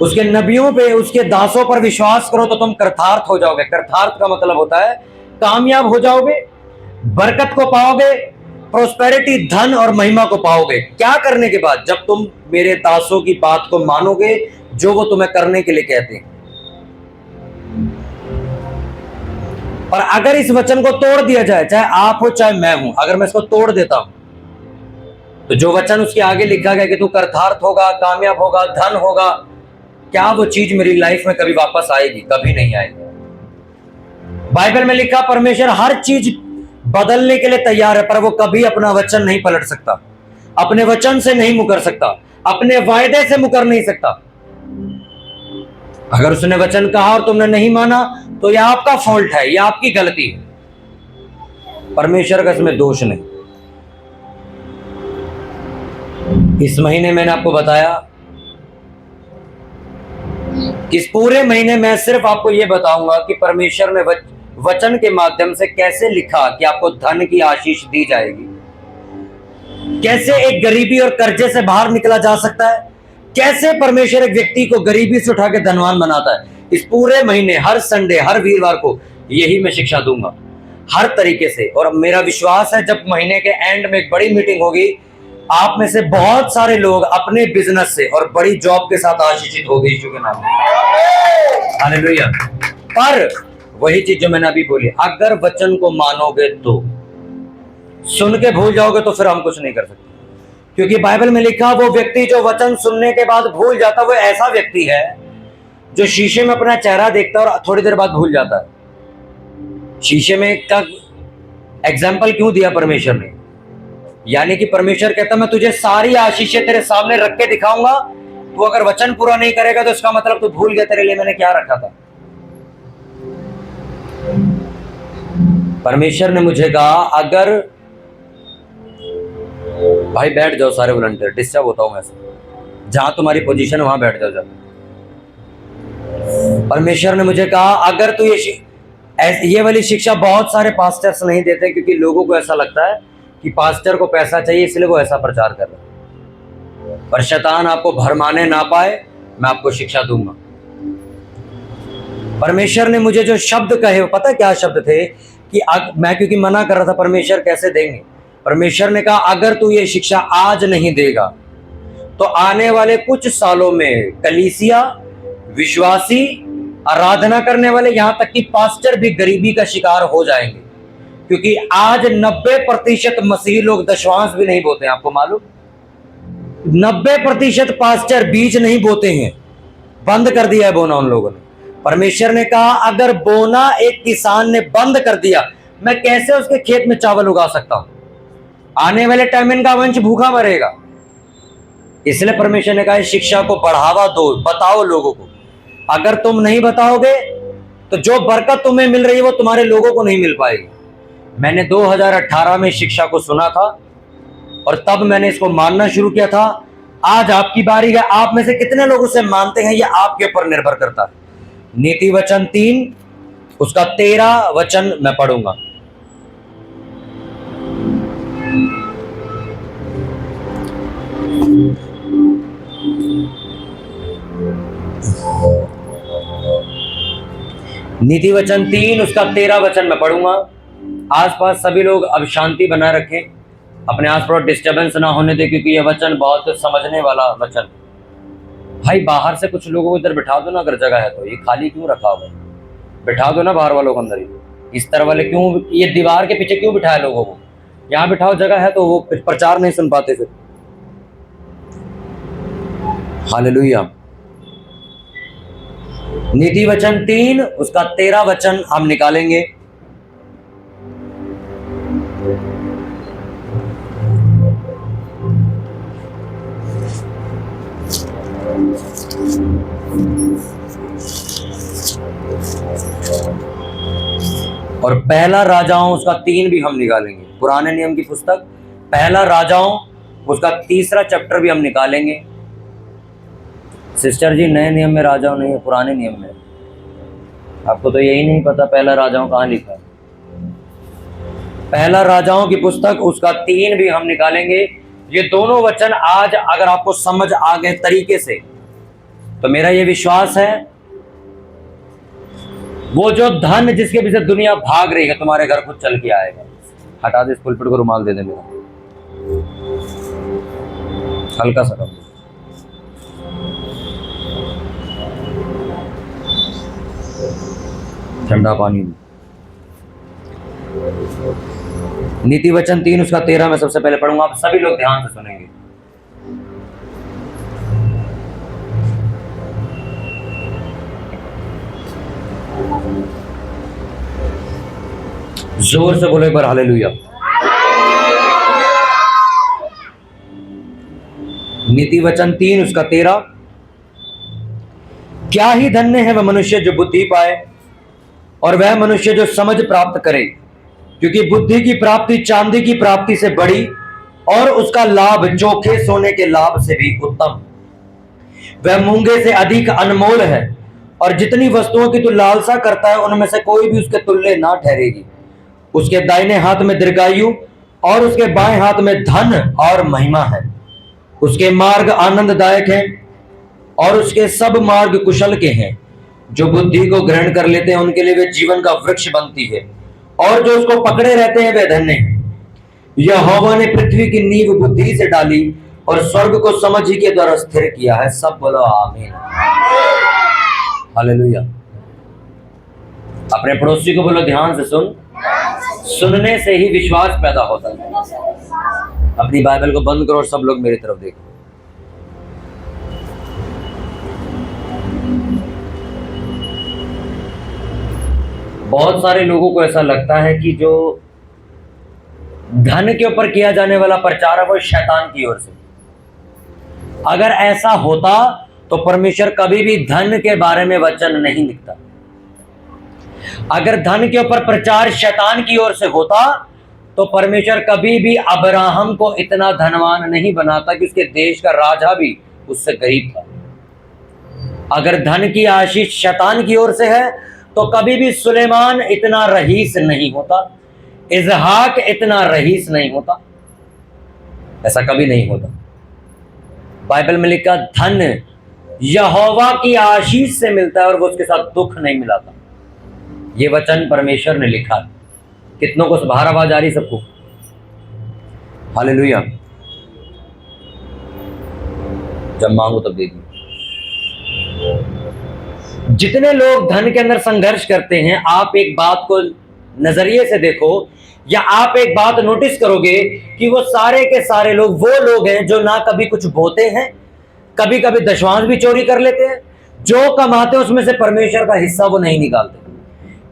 उसके नबियों पे, उसके दासों पर विश्वास करो तो तुम कृतार्थ हो जाओगे। कृतार्थ का मतलब होता है कामयाब हो जाओगे, बरकत को पाओगे, प्रोस्पेरिटी, धन और महिमा को पाओगे। क्या करने के बाद? जब तुम मेरे दासों की बात को मानोगे, जो वो तुम्हें करने के लिए कहते हैं। और अगर इस वचन को तोड़ दिया जाए, चाहे आप हो चाहे मैं हूं, अगर मैं इसको तोड़ देता हूं, तो जो वचन उसके आगे लिखा गया कि तू कृतार्थ होगा, कामयाब होगा, धन होगा, क्या वो चीज मेरी लाइफ में कभी वापस आएगी? कभी नहीं आएगी। बाइबल में लिखा परमेश्वर हर चीज बदलने के लिए तैयार है, पर वो कभी अपना वचन नहीं पलट सकता, अपने वचन से नहीं मुकर सकता, अपने वायदे से मुकर नहीं सकता। अगर उसने वचन कहा और तुमने नहीं माना, तो यह आपका फॉल्ट है, यह आपकी गलती है, परमेश्वर का इसमें दोष नहीं। इस महीने मैंने आपको बताया, इस पूरे महीने में सिर्फ आपको यह बताऊंगा कि परमेश्वर ने वचन के माध्यम से कैसे लिखा कि आपको धन की आशीष दी जाएगी, कैसे एक गरीबी और कर्जे से बाहर निकला जा सकता है, कैसे परमेश्वर एक व्यक्ति को गरीबी से उठा के धनवान बनाता है। इस पूरे महीने हर संडे, हर वीरवार को यही मैं शिक्षा दूंगा, हर तरीके से। और मेरा विश्वास है जब महीने के एंड में एक बड़ी मीटिंग होगी, आप में से बहुत सारे लोग अपने बिजनेस से और बड़ी जॉब के साथ आशीषित हो गए यीशु के नाम में। हालेलुया। पर वही चीज जो मैंने अभी बोली, अगर वचन को मानोगे तो, सुन के भूल जाओगे तो फिर हम कुछ नहीं कर सकते। क्योंकि बाइबल में लिखा, वो व्यक्ति जो वचन सुनने के बाद भूल जाता, वो ऐसा व्यक्ति है जो शीशे में अपना चेहरा देखता है और थोड़ी देर बाद भूल जाता है। शीशे में का एग्जाम्पल क्यों दिया परमेश्वर ने? यानी कि परमेश्वर कहता, मैं तुझे सारी आशीषें तेरे सामने रख के दिखाऊंगा, तू अगर वचन पूरा नहीं करेगा तो इसका मतलब तू भूल गया तेरे लिए मैंने क्या रखा था। परमेश्वर ने मुझे कहा, अगर भाई बैठ जाओ सारे वॉलंटियर, डिस्टर्ब होता हूं मैं, जहां तुम्हारी पोजीशन है वहां बैठ जाओ। परमेश्वर ने मुझे कहा, अगर तू ये वाली शिक्षा बहुत सारे पास्टर्स नहीं देते, क्योंकि लोगों को ऐसा लगता है कि पास्टर को पैसा चाहिए इसलिए वो ऐसा प्रचार कर रहा है। पर शैतान आपको भरमाने ना पाए, मैं आपको शिक्षा दूंगा। परमेश्वर ने मुझे जो शब्द कहे, पता क्या शब्द थे? कि मैं क्योंकि मना कर रहा था, परमेश्वर कैसे देंगे। परमेश्वर ने कहा, अगर तू ये शिक्षा आज नहीं देगा तो आने वाले कुछ सालों में कलीसिया, विश्वासी, आराधना करने वाले, यहां तक कि पास्टर भी गरीबी का शिकार हो जाएंगे। क्योंकि आज 90% मसीही लोग दशवांश भी नहीं बोते हैं, आपको मालूम? 90% पास्टर बीज नहीं बोते हैं, बंद कर दिया है बोना उन लोगों ने। परमेश्वर ने कहा, अगर बोना एक किसान ने बंद कर दिया, मैं कैसे उसके खेत में चावल उगा सकता हूं? आने वाले टाइम इनका वंश भूखा मरेगा। इसलिए परमेश्वर ने कहा, शिक्षा को बढ़ावा दो, बताओ लोगों को। अगर तुम नहीं बताओगे तो जो बरकत तुम्हें मिल रही है वो तुम्हारे लोगों को नहीं मिल पाएगी। मैंने 2018 में शिक्षा को सुना था और तब मैंने इसको मानना शुरू किया था। आज आपकी बारी है, आप में से कितने लोग उसे मानते हैं, यह आपके ऊपर निर्भर करता है। नीति वचन 3 उसका 13 वचन मैं पढ़ूंगा। नीति वचन 3 उसका 13 वचन मैं पढ़ूंगा। आसपास सभी लोग अब शांति बनाए रखें, अपने आसपास डिस्टर्बेंस ना होने दे, क्योंकि यह वचन बहुत समझने वाला वचन। भाई बाहर से कुछ लोगों को इधर बिठा दो ना, अगर जगह है तो। ये खाली क्यों रखा हुआ है? बिठा दो ना बाहर वालों को अंदर ही। इस तरह वाले क्यों, ये दीवार के पीछे क्यों बिठाए लोगों को? यहाँ बिठाओ, जगह है तो। वो प्रचार नहीं सुन पाते फिर। हालेलुया। नीति वचन 3 उसका 13 वचन हम निकालेंगे। और पहला राजाओं उसका 3 भी हम निकालेंगे। पुराने नियम की पुस्तक पहला राजाओं उसका 3रा चैप्टर भी हम निकालेंगे। सिस्टर जी, नए नियम में राजाओं नहीं है, पुराने नियम में। आपको तो यही नहीं पता पहला राजाओं कहाँ लिखा है। पहला राजाओं की पुस्तक उसका 3 भी हम निकालेंगे। ये दोनों वचन आज अगर आपको समझ आ गए तरीके से, तो मेरा ये विश्वास है, वो जो धन जिसके पीछे दुनिया भाग रही है तुम्हारे घर खुद चल के आएगा। हटा दे इस पुलपिट को, रुमाल दे दे मेरा, हल्का सा कर। ठंडा पानी। नीति वचन 3 उसका 13 में सबसे पहले पढ़ूंगा, आप सभी लोग ध्यान से सुनेंगे। जोर से बोलो एक बार हालेलुया। नीति वचन 3 उसका 13, क्या ही धन्य है वह मनुष्य जो बुद्धि पाए और वह मनुष्य जो समझ प्राप्त करे, क्योंकि बुद्धि की प्राप्ति चांदी की प्राप्ति से बड़ी और उसका लाभ चोखे सोने के लाभ से भी उत्तम। वह मूंगे से अधिक अनमोल है और जितनी वस्तुओं की तू लालसा करता है उनमें से कोई भी उसके तुल्य ना ठहरेगी। उसके दाहिने हाथ में दीर्घायु और उसके बाएं हाथ में धन और महिमा है। उसके मार्ग आनंददायक हैं और उसके सब मार्ग कुशल के हैं। जो बुद्धि को ग्रहण कर लेते हैं उनके लिए वे जीवन का वृक्ष बनती है और जो उसको पकड़े रहते हैं वे धन्य हैं। यहोवा ने पृथ्वी की नींव बुद्धि से डाली और स्वर्ग को समझ ही के द्वारा स्थिर किया है। सब बोलो आमीन, हालेलुया। अपने पड़ोसी को बोलो ध्यान से सुन, सुनने से ही विश्वास पैदा होता है। अपनी बाइबल को बंद करो और सब लोग मेरी तरफ देखो। बहुत सारे लोगों को ऐसा लगता है कि जो धन के ऊपर किया जाने वाला प्रचार है वो शैतान की ओर से। अगर ऐसा होता तो परमेश्वर कभी भी धन के बारे में वचन नहीं लिखता। अगर धन के ऊपर प्रचार शैतान की ओर से होता तो परमेश्वर कभी भी अब्राहम को इतना धनवान नहीं बनाता कि उसके देश का राजा भी उससे गरीब था। अगर धन की आशीष शैतान की ओर से है तो कभी भी सुलेमान इतना रईस नहीं होता, इजहाक इतना रईस नहीं होता, ऐसा कभी नहीं होता। बाइबल में लिखा धन यहोवा की आशीष से मिलता है और वो उसके साथ दुख नहीं मिलाता। ये वचन परमेश्वर ने लिखा है। कितनों को बाहर आवाज आ रही सबको? हालेलुया। जब मांगो तब दे दी। जितने लोग धन के अंदर संघर्ष करते हैं, आप एक बात को नजरिए से देखो या आप एक बात नोटिस करोगे कि वो सारे के सारे लोग वो लोग हैं जो ना कभी कुछ बोते हैं, कभी कभी दशमांश भी चोरी कर लेते हैं, जो कमाते हैं उसमें से परमेश्वर का हिस्सा वो नहीं निकालते।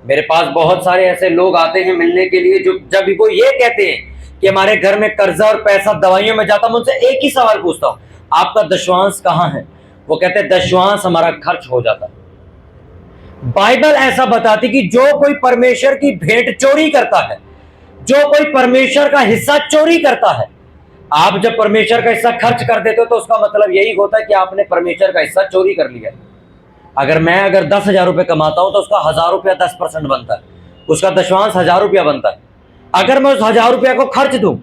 मेरे पास बहुत सारे ऐसे लोग आते हैं मिलने के लिए जो जब वो ये कहते हैं कि हमारे घर में कर्जा और पैसा दवाइयों में जाता, मैं उनसे एक ही सवाल पूछता हूं, आपका दशमांश कहां है? वो कहते हैं दशमांश हमारा खर्च हो जाता है। बाइबल ऐसा बताती कि जो कोई परमेश्वर की भेंट चोरी करता है, जो कोई परमेश्वर का हिस्सा चोरी करता है, आप जब परमेश्वर का हिस्सा खर्च कर देते हो तो उसका मतलब यही होता है कि आपने परमेश्वर का हिस्सा चोरी कर लिया। अगर 10,000 रुपए कमाता हूं तो उसका 1,000 रुपया 10% बनता है, उसका दशमांश 1,000 रुपया बनता है। अगर मैं उस 1,000 रुपया को खर्च दूं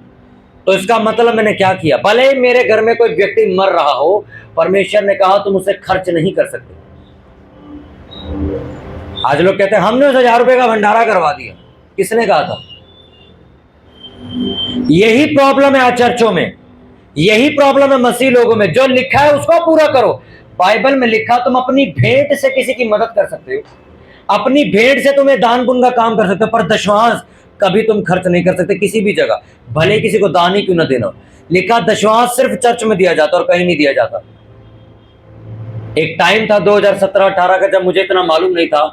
तो इसका मतलब मैंने क्या किया? भले ही मेरे घर में कोई व्यक्ति मर रहा हो, परमेश्वर ने कहा तुम उसे खर्च नहीं कर सकते। आज लोग कहते हैं हमने उस 1,000 रुपए का भंडारा करवा दिया। किसने कहा था? यही प्रॉब्लम है आज चर्चों में, यही प्रॉब्लम है मसीह लोगों में। जो लिखा है उसको पूरा करो। बाइबल में लिखा तुम अपनी भेंट से किसी की मदद कर सकते हो, अपनी भेंट से तुम्हें दान पुण्य का काम कर सकते हो, पर दशमांश कभी तुम खर्च नहीं कर सकते किसी भी जगह, भले किसी को दान ही क्यों ना देना। लिखा दशमांश सिर्फ चर्च में दिया जाता और कहीं नहीं दिया जाता। एक टाइम था 2017-18 का, जब मुझे इतना मालूम नहीं था,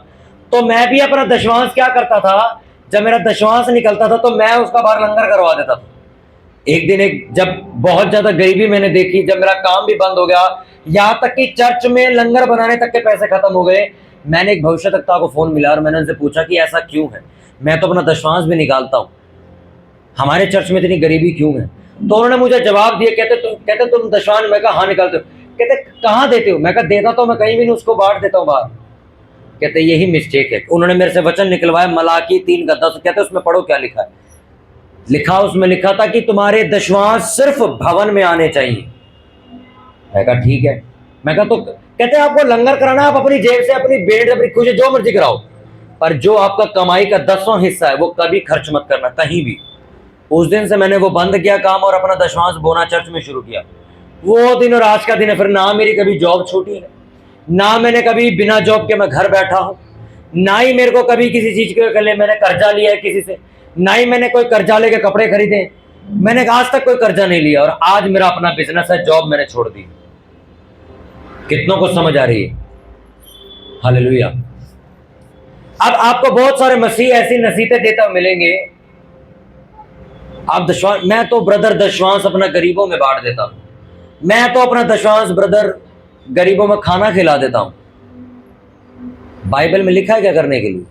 तो मैं भी अपना दशमांश क्या करता था, जब मेरा दशमांश निकलता था तो मैं उसका बाहर लंगर करवा देता था। एक दिन जब बहुत ज्यादा गरीबी मैंने देखी, जब मेरा काम भी बंद हो गया, यहाँ तक कि चर्च में लंगर बनाने तक के पैसे खत्म हो गए, मैंने एक भविष्यवक्ता को फोन मिला और मैंने उनसे पूछा कि ऐसा क्यों है, मैं तो अपना दशमांश भी निकालता हूँ, हमारे चर्च में इतनी गरीबी क्यों है? तो उन्होंने मुझे जवाब दिया, कहते तुम दशमांश? मैं कहा हाँ निकालते हो। कहते कहाँ देते हो? मैं कहा देता तो मैं कहीं भी नहीं, उसको बांट देता हूँ बाहर। कहते यही मिस्टेक है। उन्होंने मेरे से वचन निकलवाया मलाकी 3:10, कहते उसमें पढ़ो क्या लिखा है। उसमें लिखा था कि तुम्हारे दशमांश सिर्फ भवन में आने चाहिए। मैं कहा ठीक है। मैं कहा तो कहते हैं आपको लंगर कराना, आप अपनी जेब से, अपनी बेड, अपनी खुशी जो मर्जी कराओ, पर जो आपका कमाई का 10वां हिस्सा है वो कभी खर्च मत करना कहीं भी। उस दिन से मैंने वो बंद किया काम और अपना दशवांश बोना चर्च में शुरू किया। वो दिन और आज का दिन है। फिर ना मेरी कभी जॉब छूटी है, ना मैंने कभी बिना जॉब के मैं घर बैठा हूं, ना ही मेरे को कभी किसी चीज के लिए मैंने कर्जा लिया है किसी से, ना ही मैंने कोई कर्जा लेके कपड़े खरीदे। मैंने आज तक कोई कर्जा नहीं लिया और आज मेरा अपना बिजनेस है, जॉब मैंने छोड़ दी। कितनों को समझ आ रही है? हालेलुया। अब आपको बहुत सारे मसीह ऐसी नसीहतें देता मिलेंगे, आप दशवांश, मैं तो ब्रदर दशवांश अपना गरीबों में बांट देता हूं, मैं तो अपना दशवांश ब्रदर गरीबों में खाना खिला देता हूं। बाइबल में लिखा है क्या करने के लिए?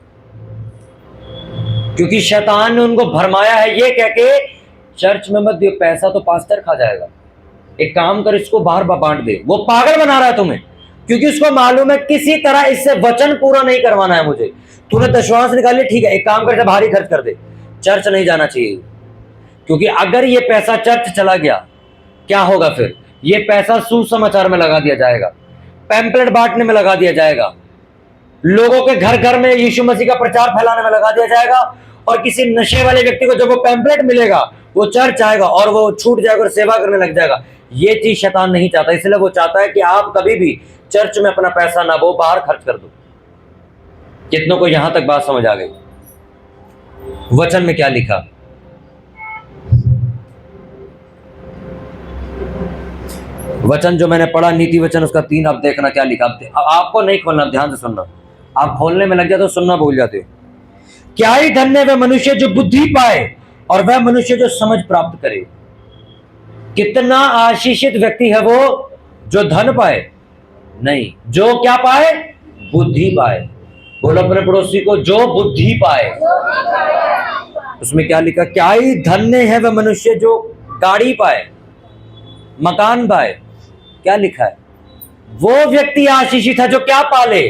क्योंकि शैतान ने उनको भरमाया है ये कह के चर्च में मत दियो, पैसा तो पास्टर खा जाएगा, एक काम कर इसको बाहर बांट दे। वो पागल बना रहा है तुम्हें, क्योंकि उसको मालूम है किसी तरह इससे वचन पूरा नहीं करवाना है मुझे। तूने दशवांश निकाली, ठीक है, एक काम कर भारी खर्च कर दे, चर्च नहीं जाना चाहिए। क्योंकि अगर ये पैसा चर्च चला गया क्या होगा? फिर ये पैसा सुसमाचार में लगा दिया जाएगा, पैम्पलेट बांटने में लगा दिया जाएगा, लोगों के घर घर में यीशु मसीह का प्रचार फैलाने में लगा दिया जाएगा, और किसी नशे वाले व्यक्ति को जब वो पैम्पलेट मिलेगा वो चर्च आएगा और वो छूट जाएगा और सेवा करने लग जाएगा। ये चीज शैतान नहीं चाहता, इसलिए वो चाहता है कि आप कभी भी चर्च में अपना पैसा ना वो बाहर खर्च कर दो। कितनों को यहां तक बात समझ आ गई? वचन में क्या लिखा? वचन जो मैंने पढ़ा नीति वचन उसका 3, अब देखना क्या लिखा। आपको नहीं खोलना, ध्यान से सुनना। आप खोलने में लग जाते हो, सुनना भूल जाते हो। क्या ही धन्य वह मनुष्य जो बुद्धि पाए और वह मनुष्य जो समझ प्राप्त करे। कितना आशीषित व्यक्ति है वो जो धन पाए नहीं, जो क्या पाए? बुद्धि पाए। बोलो अपने पड़ोसी को, जो बुद्धि पाए। उसमें क्या लिखा? क्या ही धन्य है वह मनुष्य जो गाड़ी पाए, मकान पाए। क्या लिखा है? वो व्यक्ति आशीषित है जो क्या पाले?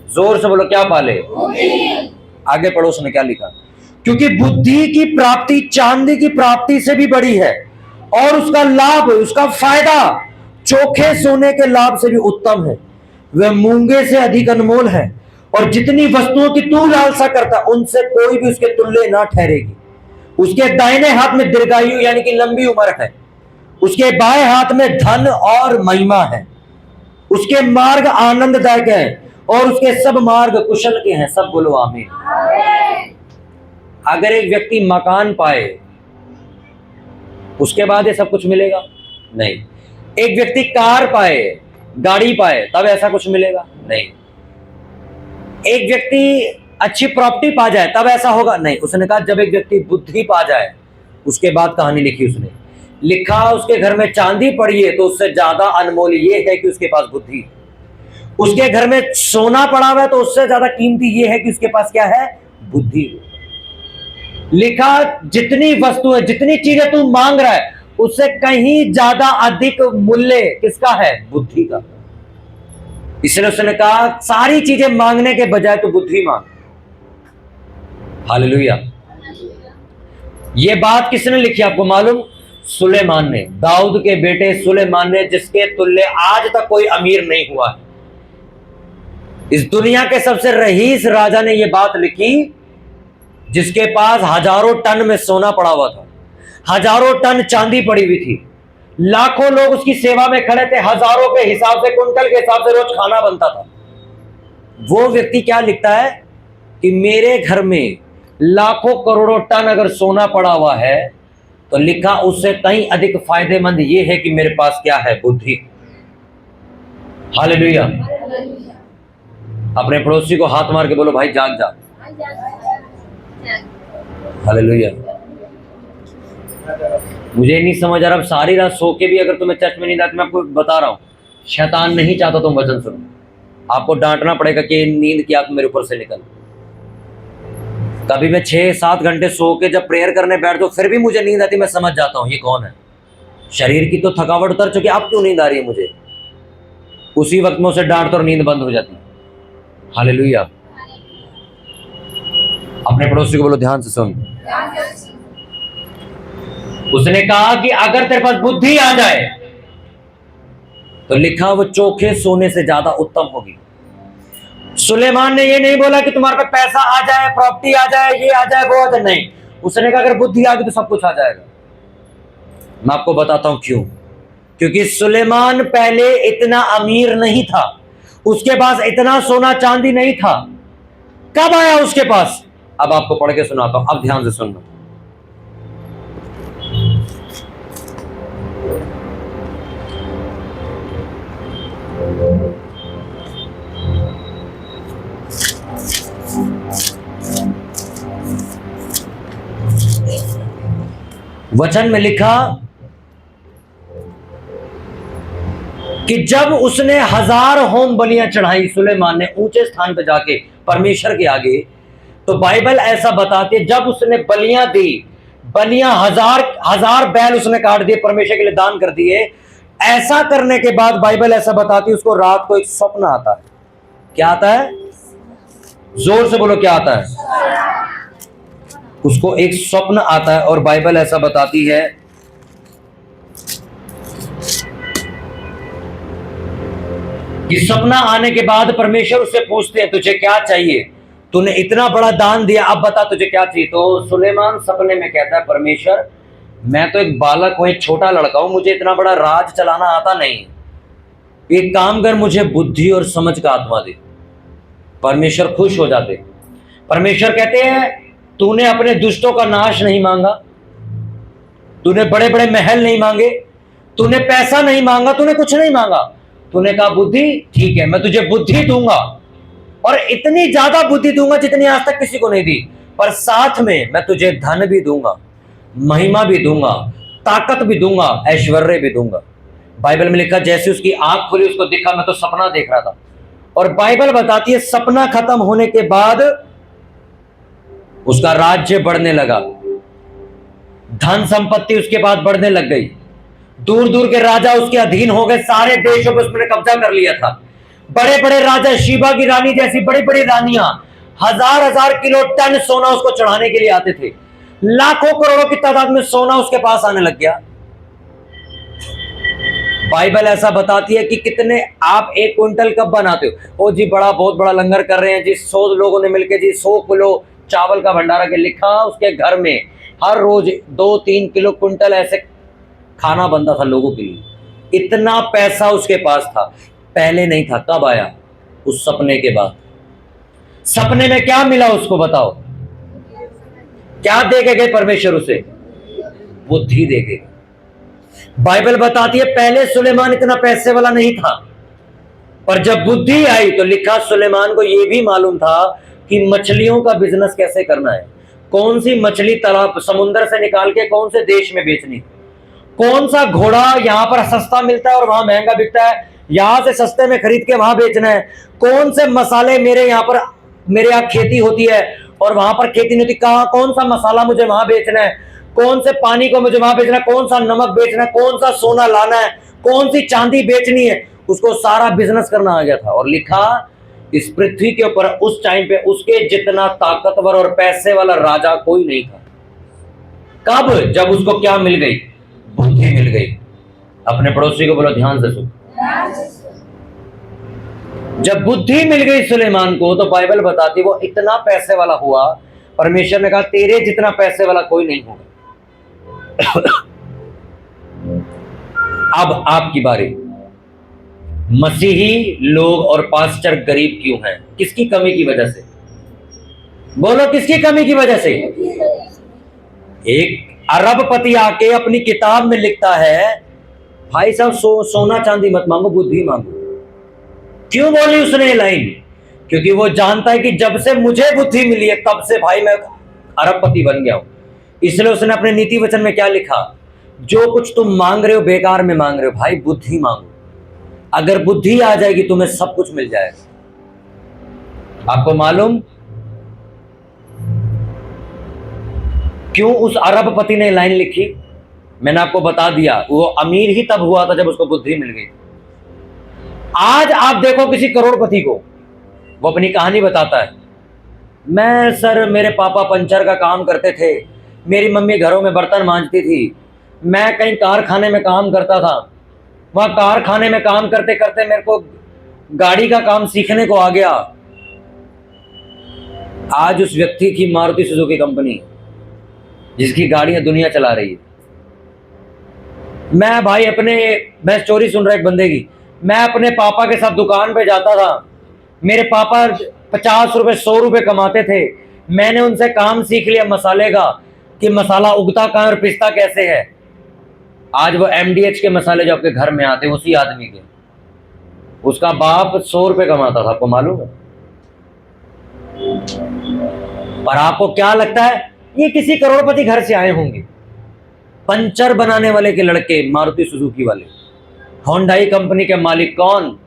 जोर से बोलो, क्या पाले? आगे पढ़ो, उसने क्या लिखा? क्योंकि बुद्धि की प्राप्ति चांदी की प्राप्ति से भी बड़ी है और उसका लाभ, उसका फायदा चोखे सोने के लाभ से भी उत्तम है। वह मूंगे से अधिक अनमोल है और जितनी वस्तुओं की तू लालसा करता उनसे कोई भी उसके तुल्य ना ठहरेगी। उसके दाहिने हाथ में दीर्घायु यानी कि लंबी उम्र है, उसके बाएं हाथ में धन और महिमा है। उसके मार्ग आनंददायक है और उसके सब मार्ग कुशल के हैं। सब बोलो आमीन। अगर एक व्यक्ति मकान पाए उसके बाद ये सब कुछ मिलेगा? नहीं। एक व्यक्ति कार पाए, गाड़ी पाए, तब ऐसा कुछ मिलेगा? नहीं। एक व्यक्ति अच्छी प्रॉपर्टी पा जाए तब ऐसा होगा? नहीं। उसने कहा जब एक व्यक्ति बुद्धि पा जाए, उसके बाद कहानी लिखी उसने, लिखा उसके घर में चांदी पड़ी है तो उससे ज्यादा अनमोल ये है कि उसके पास बुद्धि। उसके घर में सोना पड़ा हुआ है तो उससे ज्यादा कीमती ये है कि उसके पास क्या है? बुद्धि। लिखा जितनी वस्तु है, जितनी चीजें तू मांग रहा है उससे कहीं ज्यादा अधिक मूल्य किसका है? बुद्धि का। इसलिए उसने कहा सारी चीजें मांगने के बजाय तो बुद्धि मांग। हालेलुया। ये बात किसने लिखी आपको मालूम? सुलेमान ने, दाऊद के बेटे सुलेमान ने, जिसके तुल्य आज तक कोई अमीर नहीं हुआ है। इस दुनिया के सबसे रईस राजा ने यह बात लिखी जिसके पास हजारों टन में सोना पड़ा हुआ था, हजारों टन चांदी पड़ी हुई थी, लाखों लोग उसकी सेवा में खड़े थे, हजारों के हिसाब से, कुंटल के हिसाब से रोज खाना बनता था। वो व्यक्ति क्या लिखता है कि मेरे घर में लाखों करोड़ों टन अगर सोना पड़ा हुआ है तो लिखा उससे कहीं अधिक फायदेमंद ये है कि मेरे पास क्या है? बुद्धि। हालेलुया। अपने पड़ोसी को हाथ मार के बोलो भाई जाग जा। हालेलुया। मुझे नहीं समझ आ रहा, अब सारी रात सो के भी अगर तुम्हें चर्च में नींद आती, मैं आपको बता रहा हूं शैतान नहीं चाहता तुम वचन सुनो। आपको डांटना पड़ेगा कि नींद की आंख मेरे ऊपर से निकल। कभी मैं 6-7 घंटे सो के जब प्रेयर करने बैठ जाऊं फिर भी मुझे नींद आती, मैं समझ जाता हूं ये कौन है। शरीर की तो थकावट उतर चुकी, अब क्यों नींद आ रही है मुझे? उसी वक्त में उसे डांटता और नींद बंद हो जाती है। हालेलुया। अपने पड़ोसी को बोलो ध्यान से सुन। उसने कहा कि अगर तेरे पास बुद्धि आ जाए तो लिखा वो चोखे सोने से ज्यादा उत्तम होगी। सुलेमान ने ये नहीं बोला कि तुम्हारे पे पैसा आ जाए, प्रॉपर्टी आ जाए, ये आ जाए, वो आ जाए, नहीं। उसने कहा अगर बुद्धि आ गई तो सब कुछ आ जाएगा। मैं आपको बताता हूं क्यों। क्योंकि सुलेमान पहले इतना अमीर नहीं था, उसके पास इतना सोना चांदी नहीं था। कब आया उसके पास? अब आपको पढ़ के सुनाता हूं, अब ध्यान से सुनना। वचन में लिखा कि जब उसने 1000 होम बलियां चढ़ाई सुलेमान ने ऊंचे स्थान पर जाके परमेश्वर के आगे, तो बाइबल ऐसा बताती है जब उसने बलियां दी, बलियां 1000 बैल उसने काट दिए, परमेश्वर के लिए दान कर दिए। ऐसा करने के बाद बाइबल ऐसा बताती है उसको रात को एक स्वप्न आता है। क्या आता है? जोर से बोलो, क्या आता है? उसको एक स्वप्न आता है और बाइबल ऐसा बताती है कि सपना आने के बाद परमेश्वर उससे पूछते हैं तुझे क्या चाहिए, तूने इतना बड़ा दान दिया, अब बता तुझे क्या चाहिए। तो सुलेमान सपने में कहता है परमेश्वर मैं तो एक बालक हूं, एक छोटा लड़का हूं, मुझे इतना बड़ा राज चलाना आता नहीं, एक काम कर मुझे बुद्धि और समझ का आत्मा दे। परमेश्वर खुश हो जाते। परमेश्वर कहते हैं तूने अपने दुष्टों का नाश नहीं मांगा, तूने बड़े बड़े महल नहीं मांगे, तूने पैसा नहीं मांगा, तूने कुछ नहीं मांगा, तूने कहा बुद्धि, ठीक है मैं तुझे बुद्धि दूंगा और इतनी ज्यादा बुद्धि दूंगा जितनी आज तक किसी को नहीं दी, पर साथ में मैं तुझे धन भी दूंगा, महिमा भी दूंगा, ताकत भी दूंगा, ऐश्वर्य भी दूंगा। बाइबल में लिखा जैसे उसकी आंख खुली उसको दिखा, मैं तो सपना देख रहा था। और बाइबल बताती है सपना खत्म होने के बाद उसका राज्य बढ़ने लगा, धन संपत्ति उसके बाद बढ़ने लग गई, दूर दूर के राजा उसके अधीन हो गए, सारे देशों पर उसने कब्जा कर लिया था। बड़े बड़े राजा, शीबा की रानी जैसी बड़ी बड़ी रानियां 1000 किलो टन सोना उसको चढ़ाने के लिए आते थे, लाखों करोड़ों की तादाद में सोना उसके पास आने लग गया। बाइबल ऐसा बताती है कि कितने आप 1 क्विंटल कब बनाते हो? ओ जी बड़ा, बहुत बड़ा लंगर कर रहे हैं जी, 100 लोगों ने मिलकर जी 100 किलो चावल का भंडारा के लिखा, उसके घर में हर रोज 2-3 किलो क्विंटल ऐसे खाना बनता था लोगों के लिए। इतना पैसा उसके पास था, पहले नहीं था। कब आया? उस सपने के बाद। सपने में क्या मिला उसको बताओ? क्या दे के गए परमेश्वर उसे? बुद्धि दे के। बाइबल बताती है पहले सुलेमान इतना पैसे वाला नहीं था, पर जब बुद्धि आई तो लिखा सुलेमान को यह भी मालूम था कि मछलियों का बिजनेस कैसे करना है, कौन सी मछली तालाब समुद्र से निकाल के कौन से देश में बेचनी, कौन सा घोड़ा यहां पर सस्ता मिलता है और वहां महंगा बिकता है, यहां से सस्ते में खरीद के वहां बेचना है, कौन से मसाले मेरे यहाँ खेती होती है और वहां पर खेती नहीं होती, कौन सा मसाला मुझे वहां बेचना है, कौन से पानी को मुझे वहां बेचना है, कौन सा नमक बेचना है, कौन सा सोना लाना है, कौन सी चांदी बेचनी है, उसको सारा बिजनेस करना आ गया था। और लिखा इस पृथ्वी के ऊपर उस टाइम पे उसके जितना ताकतवर और पैसे वाला राजा कोई नहीं था। कब? जब उसको क्या मिल गई? बुद्धि मिल गई। अपने पड़ोसी को बोलो ध्यान से सुन। जब बुद्धि मिल गई सुलेमान को तो बाइबल बताती वो इतना पैसे वाला हुआ, परमेश्वर ने कहा तेरे जितना पैसे वाला कोई नहीं होगा। अब आपकी बारी। मसीही लोग और पास्टर गरीब क्यों हैं? किसकी कमी की वजह से? बोलो किसकी कमी की वजह से? एक अरबपति आके अपनी किताब में लिखता है भाई साहब सोना चांदी मत मांगो, बुद्धि मांगो। क्यों बोली उसने ये लाइन? क्योंकि वो जानता है कि जब से मुझे बुद्धि मिली है तब से भाई मैं अरबपति बन गया हूं। इसलिए उसने अपने नीति वचन में क्या लिखा? जो कुछ तुम मांग रहे हो बेकार में मांग रहे हो, भाई बुद्धि मांगो। अगर बुद्धि आ जाएगी तुम्हें सब कुछ मिल जाएगा। आपको मालूम क्यों उस अरबपति ने लाइन लिखी? मैंने आपको बता दिया, वो अमीर ही तब हुआ था जब उसको बुद्धि मिल गई। आज आप देखो किसी करोड़पति को, वो अपनी कहानी बताता है, मैं सर मेरे पापा पंचर का काम करते थे, मेरी मम्मी घरों में बर्तन मांजती थी, मैं कहीं कारखाने में काम करता था, वहां कारखाने में काम करते करते मेरे को गाड़ी का काम सीखने को आ गया। आज उस व्यक्ति की मारुति सुजुकी कंपनी, जिसकी गाड़ियां दुनिया चला रही है। मैं स्टोरी सुन रहा एक बंदे की। मैं अपने पापा के साथ दुकान पे जाता था। मेरे पापा 50 रुपए 100 रुपए कमाते थे। मैंने उनसे काम सीख लिया मसाले का, कि मसाला उगता कहाँ और पिसता कैसे है। आज वो MDH के मसाले जो आपके घर में आते हैं, उसी आदमी के, उसका बाप 100 रुपए कमाता था, आपको मालूम है। पर आपको क्या लगता है ये किसी करोड़पति घर से आए होंगे? पंचर बनाने वाले के लड़के, मारुति सुजुकी वाले, होंडाई कंपनी के मालिक कौन?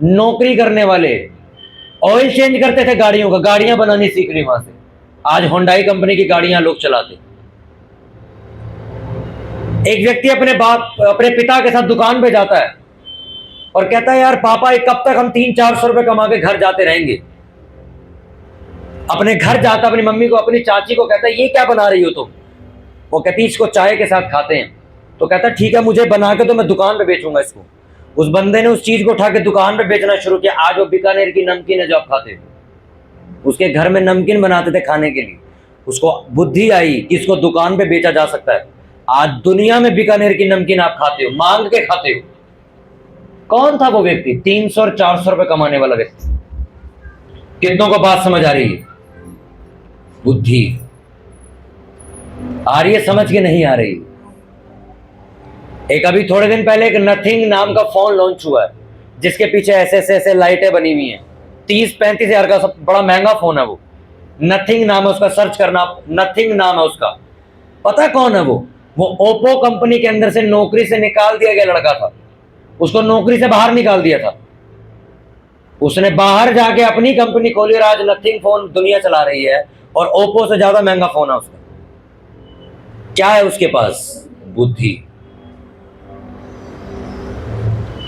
नौकरी करने वाले, ऑयल चेंज करते थे गाड़ियों का, गाड़ियां बनानी सीख ली वहां से। आज होंडाई कंपनी की गाड़ियां लोग चलाते। एक व्यक्ति अपने पिता के साथ दुकान पे जाता है और कहता है, यार पापा कब तक हम 300-400 रुपए कमा के घर जाते रहेंगे। अपने घर जाता, अपनी मम्मी को, अपनी चाची को कहता है, ये क्या बना रही हो तुम? वो कहती, इसको चाय के साथ खाते हैं। तो कहता ठीक है, मुझे बना के तो मैं दुकान पे बेचूंगा इसको। उस बंदे ने उस चीज को उठा के दुकान पे बेचना शुरू किया। आज वो बीकानेर की नमकीन है जो आप खाते हो। उसके घर में नमकीन बनाते थे खाने के लिए। उसको बुद्धि आई कि इसको दुकान पे बेचा जा सकता है। आज दुनिया में बीकानेर की नमकीन आप खाते हो, मांग के खाते हो। कौन था वो व्यक्ति? 300 और 400 रुपए कमाने वाला व्यक्ति। कितनों को बात समझ आ रही है? बुद्धि आ रही है समझ के? नहीं आ रही। एक अभी थोड़े दिन पहले एक नथिंग नाम का फोन लॉन्च हुआ है, जिसके पीछे ऐसे लाइटें बनी हुई हैं। 30-35 हजार का सब बड़ा महंगा फोन है वो। नथिंग नाम है उसका, सर्च करना, नथिंग नाम है उसका। पता है कौन है वो? वो ओप्पो कंपनी के अंदर से नौकरी से निकाल दिया गया लड़का था। उसको नौकरी से बाहर निकाल दिया था। उसने बाहर जाके अपनी कंपनी खोली और आज नथिंग फोन दुनिया चला रही है, और ओप्पो से ज्यादा महंगा फोन है उसका। क्या है उसके पास? बुद्धि।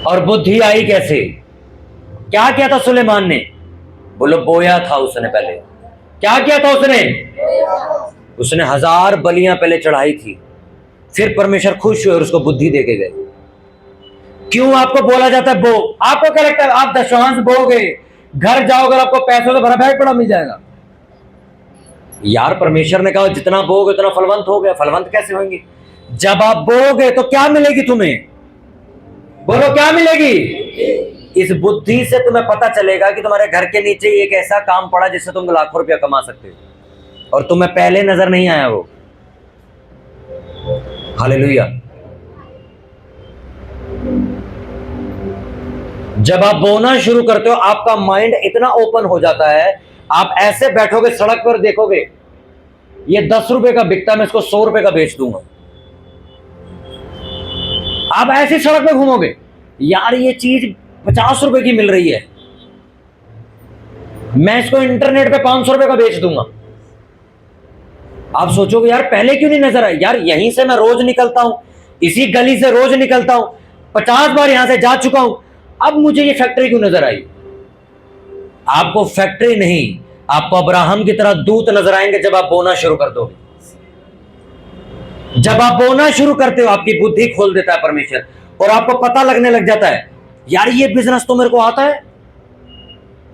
और बुद्धि आई कैसे? क्या किया था सुलेमान ने? बोलो, बोया था उसने। पहले क्या किया था उसने 1000 बलियां पहले चढ़ाई थी। फिर परमेश्वर खुश हुए और उसको बुद्धि देके गए। क्यों आपको बोला जाता है बो? आपको क्या लगता है आप दशवांश बोगे, घर जाओगे, आपको पैसों से भरा बैग बड़ा मिल जाएगा? यार परमेश्वर ने कहा जितना बोगे उतना फलवंत हो गया। फलवंत कैसे होंगे? जब आप बोगे तो क्या मिलेगी तुम्हें? बोलो, क्या मिलेगी? इस बुद्धि से तुम्हें पता चलेगा कि तुम्हारे घर के नीचे एक ऐसा काम पड़ा जिससे तुम लाखों रुपया कमा सकते हो, और तुम्हें पहले नजर नहीं आया वो। हालेलुया। जब आप बोना शुरू करते हो, आपका माइंड इतना ओपन हो जाता है, आप ऐसे बैठोगे सड़क पर, देखोगे ये 10 रुपए का बिकता, मैं इसको 100 रुपए का बेच दूंगा। आप ऐसी सड़क पे घूमोगे, यार ये चीज 50 रुपए की मिल रही है, मैं इसको इंटरनेट पे 500 रुपए का बेच दूंगा। आप सोचोगे यार पहले क्यों नहीं नजर आया? यार यहीं से मैं रोज निकलता हूं, इसी गली से रोज निकलता हूं, 50 बार यहां से जा चुका हूं, अब मुझे ये फैक्ट्री क्यों नजर आई? आपको फैक्ट्री नहीं, आपको अब्राहम की तरह दूत नजर आएंगे जब आप बोना शुरू कर दोगे। जब आप बोना शुरू करते हो, आपकी बुद्धि खोल देता है परमेश्वर, और आपको पता लगने लग जाता है, यार ये बिजनेस तो मेरे को आता है,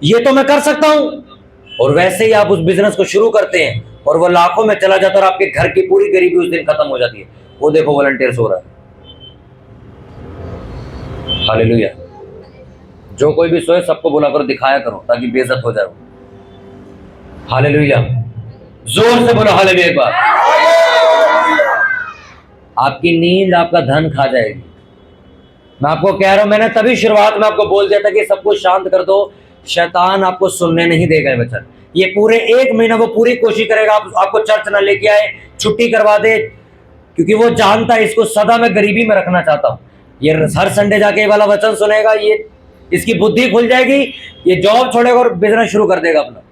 ये तो मैं कर सकता हूं। और वैसे ही आप उस बिजनेस को शुरू करते हैं और वो लाखों में चला जाता है, और आपके घर की पूरी गरीबी उस दिन खत्म हो जाती है। वो देखो वॉलंटियर्स हो रहा है। हालेलुया। जो कोई भी सोए सबको बोला करो, दिखाया करो, ताकि बेइज्जत हो जाए। हालेलुया। जोर से बोलो हालेलुया एक बार। आपकी नींद आपका धन खा जाएगी। मैं आपको कह रहा हूं, मैंने तभी शुरुआत में आपको बोल दिया था कि सब कुछ शांत कर दो, शैतान आपको सुनने नहीं देगा वचन। ये पूरे 1 महीना वो पूरी कोशिश करेगा आपको चर्च ना लेके आए, छुट्टी करवा दे, क्योंकि वो जानता है इसको सदा मैं गरीबी में रखना चाहता हूं। ये हर संडे जाके ये वाला वचन सुनेगा, ये इसकी बुद्धि खुल जाएगी, ये जॉब छोड़ेगा और बिजनेस शुरू कर देगा अपना।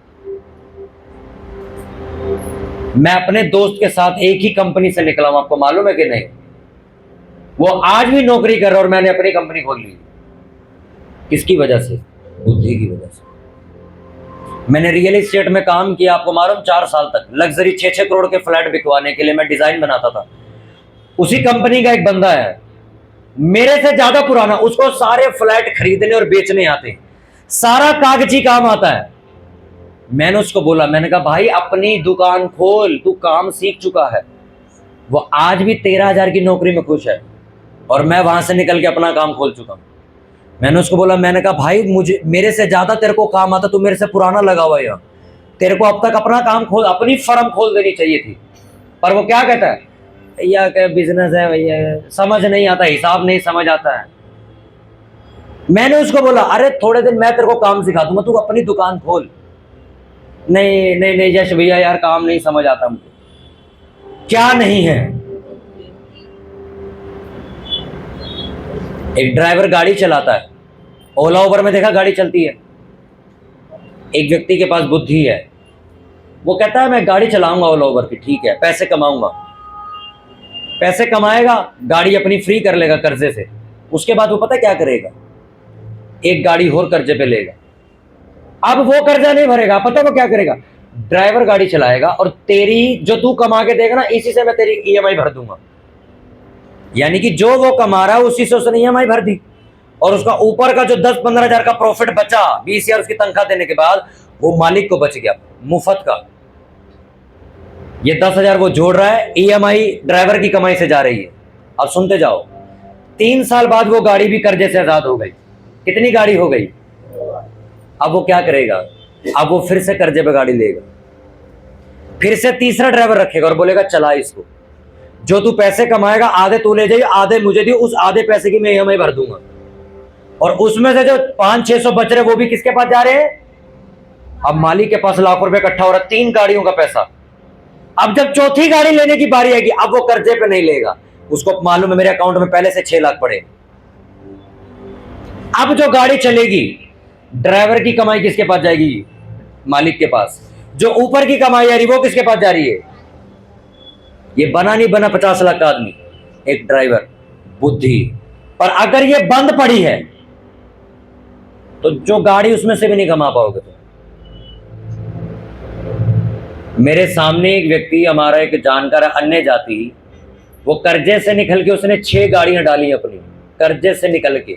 मैं अपने दोस्त के साथ एक ही कंपनी से निकला हूं, आपको मालूम है कि नहीं? वो आज भी नौकरी कर रहा है और मैंने अपनी कंपनी खोल ली। किसकी वजह से? बुद्धि की वजह से। मैंने रियल एस्टेट में काम किया, आपको मालूम, 4 साल तक लग्जरी 6-6 करोड़ के फ्लैट बिकवाने के लिए मैं डिजाइन बनाता था। उसी कंपनी का एक बंदा है, मेरे से ज्यादा पुराना, उसको सारे फ्लैट खरीदने और बेचने आते हैं, सारा कागजी काम आता है। मैंने उसको बोला, मैंने कहा भाई अपनी दुकान खोल, तू काम सीख चुका है। वो आज भी 13,000 की नौकरी में खुश है और मैं वहां से निकल के अपना काम खोल चुका हूं। मैंने उसको बोला, मैंने कहा भाई मुझे, मेरे से ज्यादा तेरे को काम आता, तू मेरे से पुराना लगा हुआ है, तेरे को अब तक अपना काम खोल, अपनी फर्म खोल देनी चाहिए थी। पर वो क्या कहता है, भैया क्या बिजनेस है भैया, समझ नहीं आता, हिसाब नहीं समझ आता है। मैंने उसको बोला, अरे थोड़े दिन मैं तेरे को काम सिखा दूंगा, तू अपनी दुकान खोल। नहीं नहीं नहीं यश भैया यार, काम नहीं समझ आता मुझे। क्या नहीं है? एक ड्राइवर गाड़ी चलाता है, ओला उबर में देखा गाड़ी चलती है। एक व्यक्ति के पास बुद्धि है, वो कहता है मैं गाड़ी चलाऊंगा ओला उबर की, ठीक है, पैसे कमाऊंगा। पैसे कमाएगा, गाड़ी अपनी फ्री कर लेगा कर्जे से। उसके बाद वो पता क्या करेगा, एक गाड़ी और कर्जे पे लेगा। अब वो कर्जा नहीं भरेगा, पता वो क्या करेगा, ड्राइवर गाड़ी चलाएगा और तेरी जो तू कमा के देगा ना, इसी से मैं तेरी ईएमआई भर दूंगा। यानी कि जो वो कमा रहा है उसी से उसने ईएमआई भर दी, और उसका ऊपर का जो 10-15 हजार का प्रॉफिट बचा, 20,000 उसकी तनख्वाह देने के बाद, वो मालिक को बच गया मुफ्त का। ये 10,000 वो जोड़ रहा है, ईएमआई ड्राइवर की कमाई से जा रही है। अब सुनते जाओ, 3 साल बाद वो गाड़ी भी कर्जे से आजाद हो गई। कितनी गाड़ी हो गई? अब वो क्या करेगा, अब वो फिर से कर्जे पे गाड़ी लेगा, फिर से तीसरा ड्राइवर रखेगा और बोलेगा चला इसको, जो तू पैसे कमाएगा आधे तू ले जाइए, आधे मुझे दियो, उस आधे पैसे की मैं ईएमआई भर दूंगा। और उसमें से जो 500-600 बच रहे वो भी किसके पास जा रहे हैं? अब मालिक के पास लाखों रुपए इकट्ठा हो रहा है, 3 गाड़ियों का पैसा। अब जब चौथी गाड़ी लेने की बारी आएगी, अब वो कर्जे पे नहीं लेगा, उसको मालूम है मेरे अकाउंट में पहले से 6 लाख पड़े। अब जो गाड़ी चलेगी, ड्राइवर की कमाई किसके पास जाएगी? मालिक के पास। जो ऊपर की कमाई आ रही वो किसके पास जा रही है? ये बना नहीं बना 50 लाख का आदमी, एक ड्राइवर, बुद्धि। पर अगर ये बंद पड़ी है तो जो गाड़ी उसमें से भी नहीं कमा पाओगे। तो मेरे सामने एक व्यक्ति, हमारा एक जानकार है, अन्य जाति, वो कर्जे से निकल के उसने 6 गाड़ियां डाली अपनी, कर्जे से निकल के।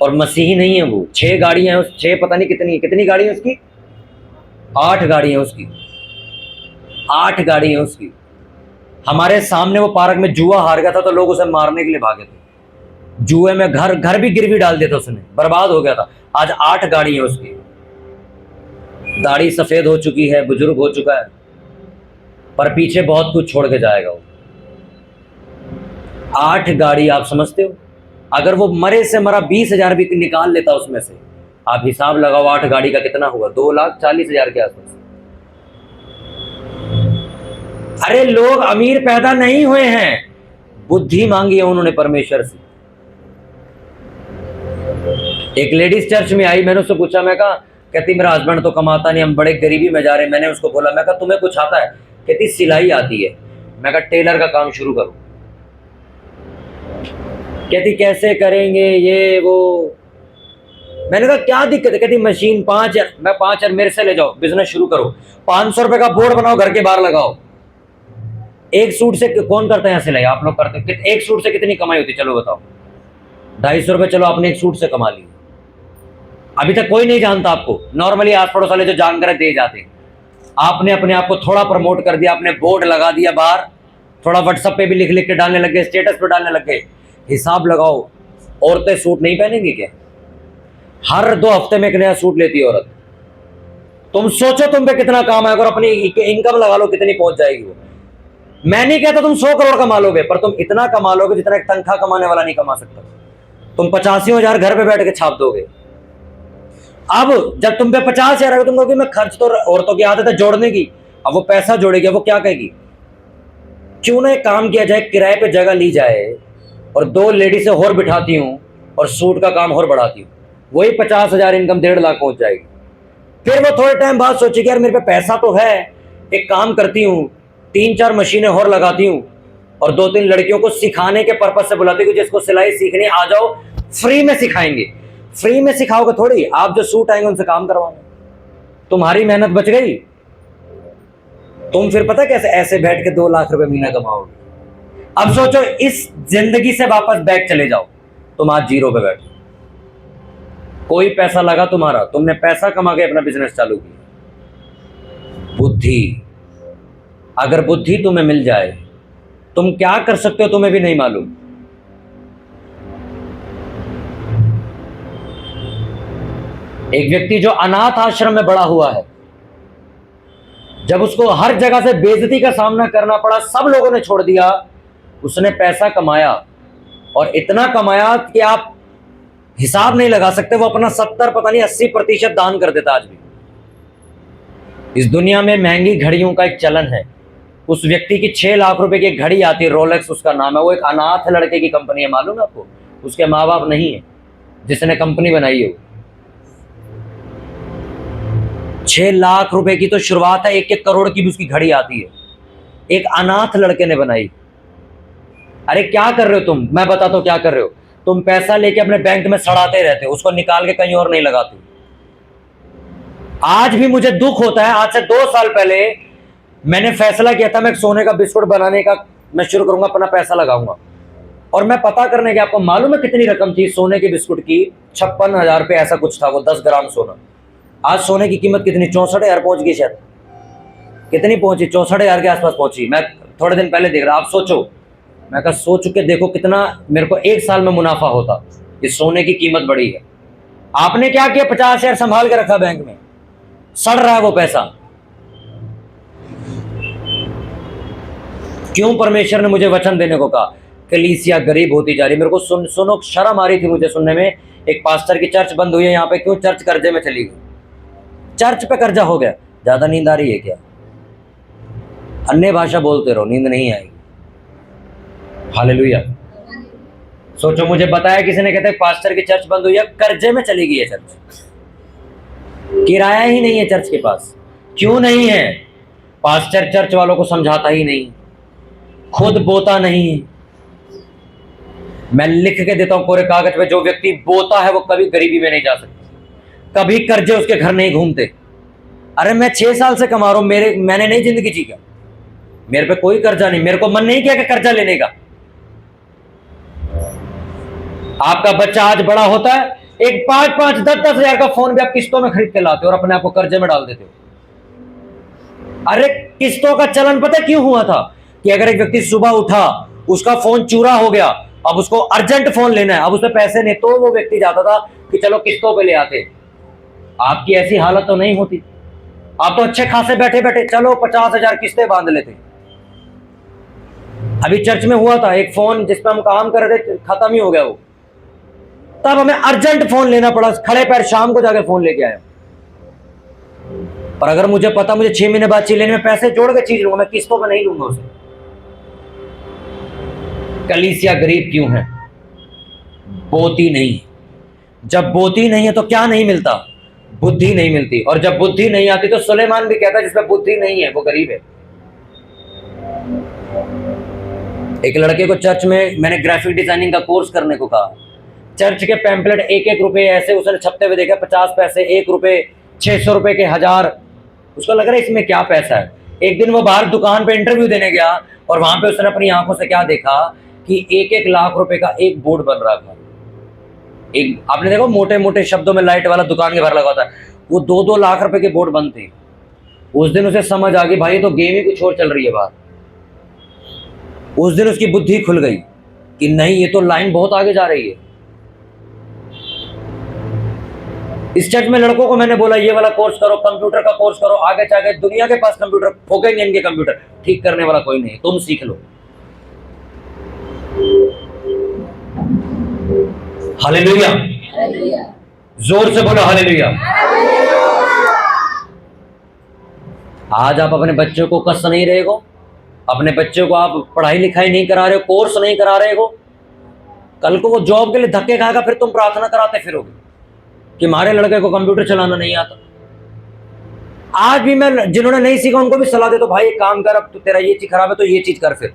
और मसीही नहीं है वो, 6 गाड़ियां हैं, उस 6 पता नहीं कितनी गाड़ी है उसकी, 8 गाड़ी है उसकी, 8 गाड़ी है उसकी। हमारे सामने वो पार्क में जुआ हार गया था तो लोग उसे मारने के लिए भागे थे। जुए में घर भी गिरवी डाल दिया था उसने, बर्बाद हो गया था। आज 8 गाड़ी है उसकी, दाढ़ी सफेद हो चुकी है, बुजुर्ग हो चुका है, पर पीछे बहुत कुछ छोड़ के जाएगा वो। 8 गाड़ी, आप समझते हो? अगर वो मरे से मरा 20,000 भी निकाल लेता उसमें से, आप हिसाब लगाओ 8 गाड़ी का कितना हुआ, 2,40,000 के आसपास। अरे लोग अमीर पैदा नहीं हुए हैं, बुद्धि मांगी है उन्होंने परमेश्वर से। एक लेडीज चर्च में आई, मैंने उससे पूछा, मैं कहा, कहती मेरा हस्बैंड तो कमाता नहीं, हम बड़े गरीबी में जा रहे हैं। मैंने उसको बोला, मैं कहा तुम्हें कुछ आता है? कहती सिलाई आती है। मैं कहा टेलर का काम शुरू करो। कहती कैसे करेंगे ये वो। मैंने कहा क्या दिक्कत है? कहती मशीन 5,000, मैं 5,000 मेरे से ले जाओ, बिजनेस शुरू करो, 500 रुपए का बोर्ड बनाओ, घर के बाहर लगाओ। एक सूट से कौन करता है यहाँ सिलाई? आप लोग करते हैं। एक सूट से कितनी कमाई होती, चलो बताओ? 250 रुपए, चलो आपने एक सूट से कमा ली। अभी तक कोई नहीं जानता आपको, नॉर्मली आस पड़ोस वाले जो जानकर दे जाते। आपने अपने आप को थोड़ा प्रमोट कर दिया, आपने बोर्ड लगा दिया बाहर, थोड़ा व्हाट्सएप पे भी लिख लिख के डालने लग गए, स्टेटस पे डालने लग गए। हिसाब लगाओ, औरतें सूट नहीं पहनेंगी क्या? हर 2 हफ्ते में एक नया सूट लेती है औरत। तुम सोचो तुम पे कितना काम है, अगर अपनी इनकम लगा लो कितनी पहुंच जाएगी वो। मैं नहीं कहता तुम 100 करोड़ कमा लोगे, पर तुम इतना कमा लोगे जितना एक तनख्वाह कमाने वाला नहीं कमा सकता। तुम 85,000 घर पे बैठ के छाप दोगे। अब जब तुम पे 50,000 आएगा, तुम कहोगे मैं खर्च, तो औरतों की आदत है जोड़ने की, अब वो पैसा जोड़ेगी, वो क्या कहेगी? क्यों ना एक काम किया जाए, किराए पे जगह ली जाए और 2 लेडी से और बिठाती हूँ और सूट का काम और बढ़ाती हूँ, वही 50,000 इनकम 1.5 लाख पहुंच जाएगी। फिर वो थोड़े टाइम बाद सोचेगी यार मेरे पे पैसा तो है, एक काम करती हूँ, 3-4 मशीनें और लगाती हूँ और 2-3 लड़कियों को सिखाने के पर्पज से बुलाती हूँ, जिसको सिलाई सीखनी आ जाओ, फ्री में सिखाएंगे। फ्री में सिखाओगे थोड़ी, आप जो सूट आएंगे उनसे काम करवाओगे, तुम्हारी मेहनत बच गई। तुम फिर पता कैसे ऐसे बैठ के 2 लाख रुपए महीना कमाओगे? अब सोचो इस जिंदगी से वापस बैक चले जाओ, तुम आज जीरो पे बैठे, कोई पैसा लगा तुम्हारा, तुमने पैसा कमा के अपना बिजनेस चालू किया। बुद्धि, अगर बुद्धि तुम्हें मिल जाए, तुम क्या कर सकते हो तुम्हें भी नहीं मालूम। एक व्यक्ति जो अनाथ आश्रम में बड़ा हुआ है, जब उसको हर जगह से बेइज्जती का सामना करना पड़ा, सब लोगों ने छोड़ दिया, उसने पैसा कमाया और इतना कमाया कि आप हिसाब नहीं लगा सकते। वो अपना 70 पता नहीं 80% दान कर देता। आज भी इस दुनिया में महंगी घड़ियों का एक चलन है। उस व्यक्ति की 6 लाख रुपए की एक घड़ी आती है, रोलेक्स उसका नाम है। वो एक अनाथ लड़के की कंपनी है, मालूम है आपको? उसके माँ बाप नहीं है जिसने कंपनी बनाई है। 6 लाख रुपए की तो शुरुआत है, 1-1 करोड़ की भी उसकी घड़ी आती है। एक अनाथ लड़के ने बनाई। अरे क्या कर रहे हो तुम? मैं बताता हूं क्या कर रहे हो। तुम पैसा लेके अपने बैंक में सड़ाते रहते हो, उसको निकाल के कहीं और नहीं लगाते। आज भी मुझे दुख होता है, आज से 2 साल पहले मैंने फैसला किया था मैं सोने का बिस्कुट बनाने का मैं शुरू करूंगा, अपना पैसा लगाऊंगा। और मैं पता करने गया, आपको मालूम है कितनी रकम थी सोने के बिस्कुट की? 56,000 रुपये ऐसा कुछ था, वो 10 ग्राम सोना। आज सोने की कीमत कितनी? 64,000 पहुंच गई शायद। कितनी पहुंची? 64,000 के आसपास पहुंची। मैं थोड़े दिन पहले देख रहा, आप सोचो। मैं कहा सोच के देखो कितना मेरे को 1 साल में मुनाफा होता। इस सोने की कीमत बढ़ी है। आपने क्या किया? 50,000 संभाल के रखा बैंक में, सड़ रहा है वो पैसा। क्यों? परमेश्वर ने मुझे वचन देने को कहा। कलीसिया गरीब होती जा रही। मेरे को सुनो शर्म आ रही थी मुझे सुनने में। एक पास्टर की चर्च बंद हुई है यहाँ पे। क्यों? चर्च कर्जे में चली गई। चर्च पे कर्जा हो गया। ज्यादा नींद आ रही है क्या? अन्य भाषा बोलते रहो, नींद नहीं आएगी। हालेलुया। सोचो, मुझे बताया किसी ने, कहते पास्टर की चर्च बंद हुई है, कर्जे में चली गई है चर्च। किराया ही नहीं है चर्च के पास। क्यों नहीं है? पास्टर चर्च वालों को समझाता ही नहीं, खुद बोता नहीं है। मैं लिख के देता हूं पूरे कागज पे, जो व्यक्ति बोता है वो कभी गरीबी में नहीं जा सकता, कभी कर्जे उसके घर नहीं घूमते। अरे मैं 6 साल से कमा रहा हूं, मैंने नहीं जिंदगी जी क्या? मेरे पे कोई कर्जा नहीं, मेरे को मन नहीं किया कि कर्जा लेने का। आपका बच्चा आज बड़ा होता है, एक 5-5, 10-10 हजार का फोन भी आप किस्तों में खरीद के लाते हो और अपने आप को कर्जे में डाल देते हो। अरे किस्तों का चलन पता क्यों हुआ था? कि अगर एक व्यक्ति सुबह उठा, उसका फोन चूरा हो गया, अब उसको अर्जेंट फोन लेना है, अब उसमें पैसे नहीं, तो वो व्यक्ति जाता था कि चलो किस्तों पे ले आते। आपकी ऐसी हालत तो नहीं होती। आप तो अच्छे खासे बैठे बैठे चलो 50,000 किस्तें बांध लेते। अभी चर्च में हुआ था, एक फोन जिस पर हम काम कर रहे थे खत्म ही हो गया वो। तब हमें अर्जेंट फोन लेना पड़ा, खड़े पैर शाम को जाके फोन लेके आया। पर अगर मुझे पता मुझे 6 महीने बाद चीज लेने में पैसे जोड़ के चीज लूंगा, मैं किस्तों में नहीं लूंगा उसे। कलीसिया गरीब क्यों है? बोती नहीं। जब बोती नहीं है तो क्या नहीं मिलता? बुद्धि नहीं मिलती। और जब बुद्धि नहीं आती तो सुलेमान भी कहता है जिसमें बुद्धि नहीं है वो गरीब है। एक लड़के को चर्च में मैंने ग्राफिक डिजाइनिंग का कोर्स करने को कहा। चर्च के पैम्पलेट 1-1 रुपए ऐसे उसने छपते हुए देखा, 50 पैसे, 1 रुपए, 600 रुपए के 1000। उसको लग रहा है इसमें क्या पैसा है। एक दिन वो बाहर दुकान पे इंटरव्यू देने गया और वहां पे उसने अपनी आंखों से क्या देखा कि 1-1 लाख रुपए का एक बोर्ड बन रहा था। एक आपने देखो मोटे मोटे शब्दों में लाइट वाला दुकान के बाहर लगा होता है, वो 2-2 लाख रुपए के बोर्ड बनते। उस दिन उसे समझ आ गई भाई तो गेम ही कुछ और चल रही है बाहर। उस दिन उसकी बुद्धि खुल गई कि नहीं ये तो लाइन बहुत आगे जा रही है। इस चर्च में लड़कों को मैंने बोला ये वाला कोर्स करो, कंप्यूटर का कोर्स करो, आगे जाके दुनिया के पास कंप्यूटर ठोकेंगे, इनके कंप्यूटर ठीक करने वाला कोई नहीं, तुम सीख लो। हालेलुया, जोर से बोलो हालेलुया। आज आप अपने बच्चों को कष्ट नहीं रहे हो, अपने बच्चों को आप पढ़ाई लिखाई नहीं करा रहे हो, कोर्स नहीं करा रहे हो, कल को वो जॉब के लिए धक्के खाएगा, फिर तुम प्रार्थना कराते फिरोगे कि हमारे लड़के को कंप्यूटर चलाना नहीं आता। आज भी मैं जिन्होंने नहीं सीखा उनको भी सलाह देता हूं, भाई एक काम कर, अब तो तेरा ये चीज खराब है तो ये चीज कर। फिर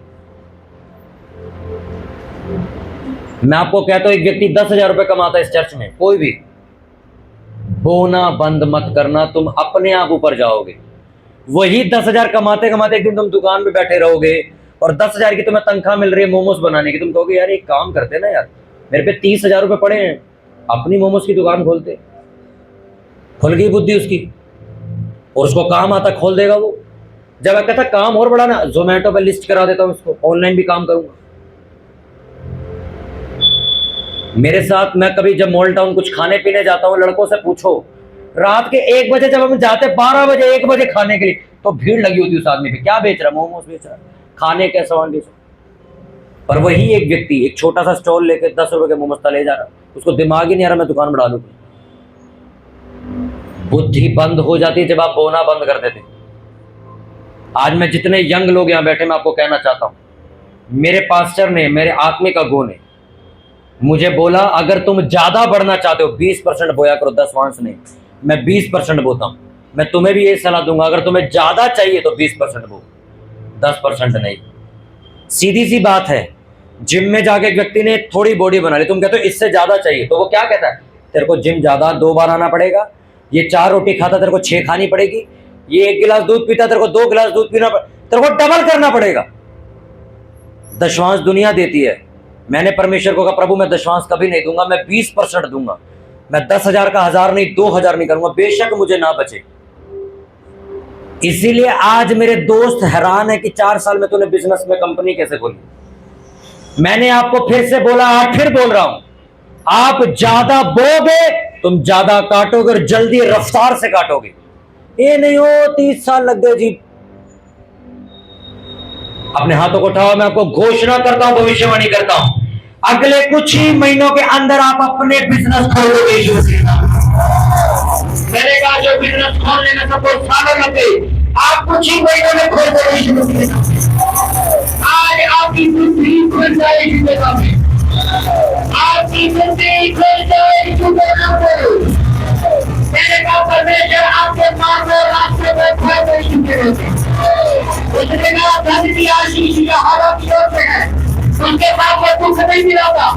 मैं आपको कहता हूं एक व्यक्ति 10,000 रुपए कमाता है इस चर्च में, कोई भी बोना बंद मत करना, तुम अपने आप ऊपर जाओगे। वही 10,000 कमाते कमाते एक दिन तुम दुकान पे बैठे रहोगे और 10,000 की तुम्हें तनख्वाह मिल रही है मोमोज बनाने की, तुम कहोगे यार एक काम करते ना यार, मेरे पे 30,000 रुपये पड़े हैं, अपनी मोमोज की दुकान खोलते। खुल गई बुद्धि उसकी, और उसको काम आता, खोल देगा वो। जब मैं कहता काम और बड़ा ना, जोमेटो पे लिस्ट करा देता हूं इसको, ऑनलाइन भी काम करूंगा। मेरे साथ मैं कभी जब मॉल टाउन कुछ खाने पीने जाता हूं, लड़कों से पूछो, रात के 1 बजे जब हम जाते, 12 बजे 1 बजे खाने के लिए, तो भीड़ लगी होती है उस आदमी पे। क्या बेच रहा, मोमोज बेच रहा, खाने के सामान बेच रहा। पर वही एक व्यक्ति एक छोटा सा स्टॉल लेके 10 रुपए के मोमोज ले जा रहा, उसको दिमाग ही नहीं आ रहा मैं दुकान बढ़ा लूं। बुद्धि बंद हो जाती है जब आप बोना बंद कर देते। आज मैं जितने यंग लोग यहां बैठे, मैं आपको कहना चाहता हूं, मेरे पास्टर ने, मेरे आत्मिक अगुओं ने मुझे बोला, अगर तुम ज्यादा बढ़ना चाहते हो 20% बोया करो, 10 वांस नहीं। मैं 20% बोता हूं। मैं तुम्हें भी ये सलाह दूंगा, अगर तुम्हें ज्यादा चाहिए तो 20% बो, 10% नहीं। सीधी सी बात है। जिम में जाके एक व्यक्ति ने थोड़ी बॉडी बना ली, तुम कहते हो इससे ज्यादा चाहिए, तो वो क्या कहता है, तेरे को जिम ज्यादा 2 बार आना पड़ेगा, ये 4 रोटी खाता तेरे को 6 खानी पड़ेगी, ये 1 गिलास दूध पीता तेरे को 2 गिलास दूध पीना, तेरे को डबल करना पड़ेगा। दशवांश दुनिया देती है, मैंने परमेश्वर को कहा प्रभु मैं दशवांश कभी नहीं दूंगा, मैं 20% दूंगा, मैं 10,000 का 1,000 नहीं 2,000 नहीं करूंगा, बेशक मुझे ना बचे। इसीलिए आज मेरे दोस्त हैरान है कि 4 साल में तूने बिजनेस में कंपनी कैसे खोली। मैंने आपको फिर से बोला, आज फिर बोल रहा हूं, आप ज्यादा बोगे तुम ज्यादा काटोगे और जल्दी रफ्तार से काटोगे। ये नहीं हो 30 साल लग गए जी। अपने हाथों को उठाओ, मैं आपको घोषणा करता हूं, भविष्यवाणी करता हूं, अगले कुछ ही महीनों के अंदर आप अपने बिजनेस खोलोगे। मैंने कहा जो बिजनेस खोलने में सबको सालों लगे, आप कुछ ही महीनों में खोल दोगे। आज आपकी बुद्धि खुल जाएगी, आपकी बुद्धि खुल जाएगी। मैंने कहा परमेश्वर आपके मार्ग और रास्ते में फायदे शुरू होते, उसने कहा धन की आशीष या हवा की ओर से है, उनके पास में दुख नहीं मिला था।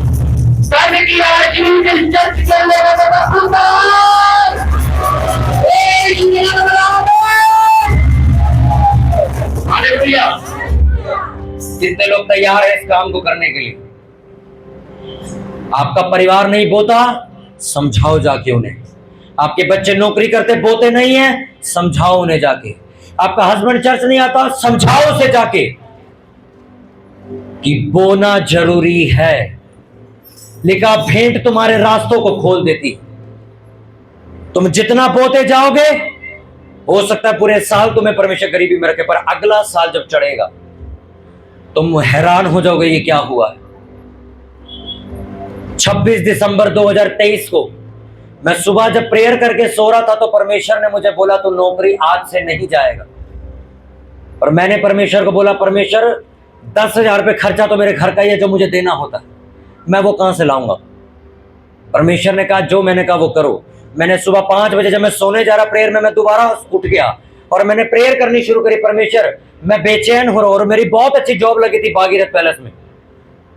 धन की आशीष चर्च के लोगों को जितने लोग तैयार है इस काम को करने के लिए, आपका परिवार नहीं बोता, समझाओ जाके उन्हें। आपके बच्चे नौकरी करते, बोते नहीं है, समझाओ उन्हें जाके। आपका हस्बैंड चर्च नहीं आता, समझाओ उसे जाके कि बोना जरूरी है। लिखा भेंट तुम्हारे रास्तों को खोल देती। तुम जितना बोते जाओगे, हो सकता है पूरे साल तुम्हें परमेश्वर गरीबी में रखे, पर अगला साल जब चढ़ेगा तुम हैरान हो जाओगे ये क्या हुआ है। 26 दिसंबर 2023 को मैं सुबह जब प्रेयर करके सो रहा था, तो परमेश्वर ने मुझे बोला तू नौकरी आज से नहीं जाएगा। और मैंने परमेश्वर को बोला, परमेश्वर 10,000 रुपये खर्चा तो मेरे घर का ही है जो मुझे देना होता है, मैं वो कहां से लाऊंगा। परमेश्वर ने कहा जो मैंने कहा वो करो। मैंने सुबह 5 बजे जब मैं सोने जा रहा प्रेयर में, मैं दोबारा उठ गया और मैंने प्रेयर करनी शुरू करी, परमेश्वर मैं बेचैन हो रहा हूं, और मेरी बहुत अच्छी जॉब लगी थी भागीरथ पैलेस में।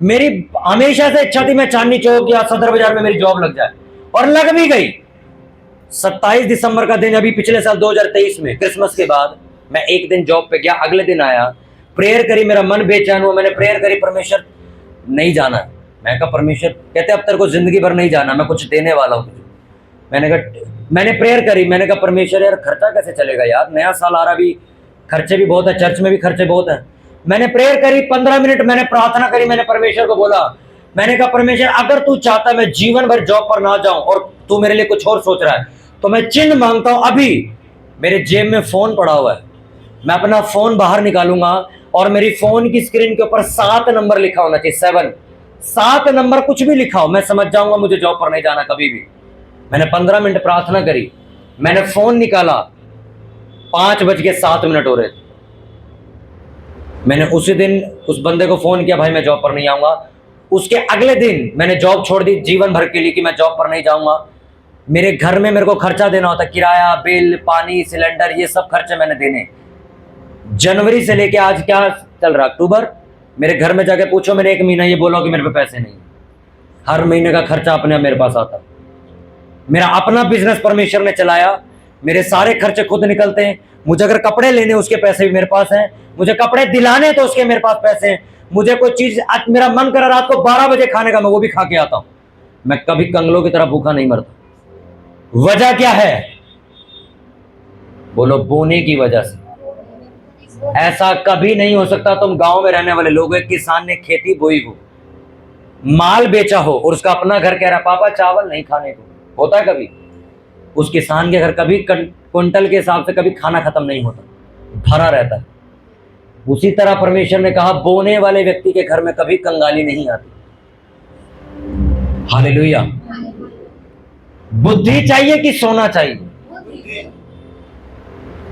मेरी हमेशा से इच्छा थी मैं चांदनी चौक या सदर बाजार में मेरी जॉब लग जाए, और लग भी गई। 27 दिसंबर का दिन, अभी पिछले साल 2023 में क्रिसमस के बाद मैं एक दिन जॉब पे गया, अगले दिन आया, प्रेयर करी, मेरा मन बेचैन हुआ, मैंने प्रेयर करी, परमेश्वर नहीं जाना। मैं कहा परमेश्वर, कहते अब तेरे को जिंदगी भर नहीं जाना, मैं कुछ देने वाला हूं तुझे। मैंने प्रेयर करी, मैंने कहा परमेश्वर यार खर्चा कैसे चलेगा यार, नया साल आ रहा, भी खर्चे भी बहुत है, चर्च में भी खर्चे बहुत है। मैंने प्रेयर करी, 15 मिनट मैंने प्रार्थना करी, मैंने परमेश्वर को बोला, मैंने कहा परमेश्वर अगर तू चाहता मैं जीवन भर जॉब पर ना जाऊं और तू मेरे लिए कुछ और सोच रहा है, तो मैं चिन्ह मांगता हूं। अभी मेरे जेब में फोन पड़ा हुआ है, मैं अपना फोन बाहर निकालूंगा और मेरी फोन की स्क्रीन के ऊपर 7 नंबर लिखा होना चाहिए, 7 नंबर कुछ भी लिखा हो, मैं समझ जाऊंगा मुझे जॉब पर नहीं जाना कभी भी। मैंने 15 मिनट प्रार्थना करी, मैंने फोन निकाला, 5:07 हो रहे थे। मैंने उसी दिन उस बंदे को फोन किया, भाई मैं जॉब पर नहीं आऊंगा। उसके अगले दिन मैंने जॉब छोड़ दी जीवन भर के लिए कि मैं जॉब पर नहीं जाऊंगा। मेरे घर में मेरे को खर्चा देना होता, किराया, बिल, पानी, सिलेंडर, ये सब खर्चे मैंने देने। जनवरी से लेके आज क्या चल रहा, अक्टूबर, मेरे घर में जाके पूछो, मैंने 1 महीना ये बोला कि मेरे पे पैसे नहीं। हर महीने का खर्चा अपने आप मेरे पास आता। मेरा अपना बिजनेस परमेश्वर ने चलाया, मेरे सारे खर्चे खुद निकलते हैं। मुझे अगर कपड़े लेने उसके पैसे भी मेरे पास हैं, मुझे कपड़े दिलाने तो उसके मेरे पास पैसे हैं, मुझे कोई चीज आज मेरा मन करा रात को 12 बजे खाने का, मैं वो भी खा के आता हूं। मैं कभी कंगलों की तरह भूखा नहीं मरता। वजह क्या है? बोलो, बोने की वजह से। ऐसा कभी नहीं हो सकता तुम गांव में रहने वाले लोग, एक किसान ने खेती बोई हो, माल बेचा हो और उसका अपना घर कह रहा पापा चावल नहीं खाने को, होता है कभी? उस किसान के घर कभी क्विंटल के हिसाब से कभी खाना खत्म नहीं होता, भरा रहता है। उसी तरह परमेश्वर ने कहा बोने वाले व्यक्ति के घर में कभी कंगाली नहीं आती। हालेलुया। बुद्धि चाहिए कि सोना चाहिए?